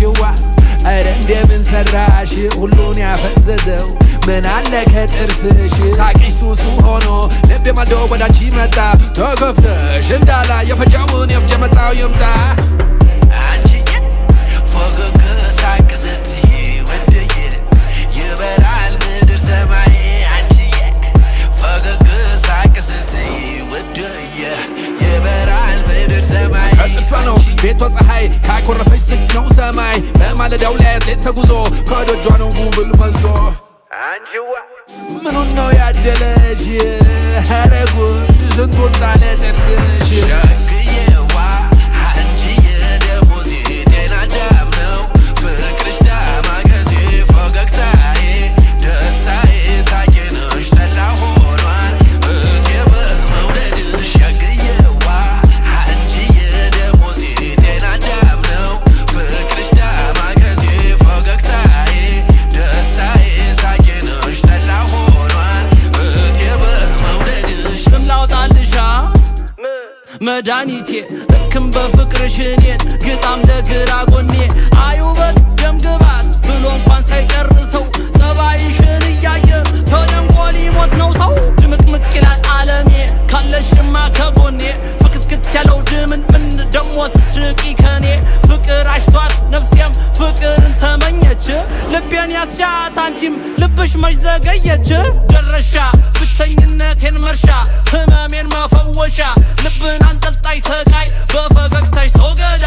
አንቺዋ አረ እንደምን ሰራሽ ሁሉን ያፈዘዘው ምን አለ ከጥርስሽ ሳቂሽ ሱሱ ሆኖ ልቤ ማልዶ ወዳንቺ መጣ ተከፍተሽ እንዳላ የፈጃውን የፍጀ መጣው ይምጣ አንቺዬ ፈገግ ሳቅ ስትይ ወድዬ ይበራል ምድር ሰማይ አንቺዬ ፈገግ ሳቅ ስትይ ወድዬ ይበራል ምድር ሰማይ ከጥርሷ ነው ቤቷ ፀሐይ ካኮረፈች ስቅ ነው ሰማይ በማለዳው ላይ ሌት ተጉዞ ከደጇ ነው ጉብል ፈዞ አንቺዋ ምኑን ነው ያደለሽ ኧረ ጉድ ስንቱን ጣለ ጥርስሽ ሸግዬዋ አንቺዬ ደሞዜ ጤና አዳም ነው ፍቅርሽ ዳማከሴ ፈገግታዬ ደስታዬ ሳቄ ነሽ ጠላ ሆኗል እቴ በመውደድሽ ሸግዬዋ አንቺዬ ደሞዜ ጤና አዳም ነው ፍቅርሽ ዳማከሴ ፈገግታዬ ደስታዬ ሳቄ ነሽ ጠላ ሆኗል እቴ በመውደድሽ ስም ላውጣልሻ መድኃኒቴ ልክም በፍቅርሽ እኔን ግጣም ለግራ ጎኔ አዩበት ደምግባት ብሎ እንኳን ሳይጨርሰው ጸባይሽን እያየ ተደንቆ ሊሞት ነው ሰው ድምቅምቅ ይላል ዓለሜ ካለሽማ ከጎኔ ፍክትክት ያለው ድምን ምን ደሞ ስትርቂ ከኔ ፍቅር አሽቷት ነፍሴም ፍቅርን ተመኘች ልቤን ያስሻት አንቺም ልብሽ መች ዘገየች ደረሻ ብቸኝነቴን መርሻ ህመሜን መፈወሻ ልብን አንጠልጣይ ሰቃይ በፈገግታሽ ሰው ገዳይ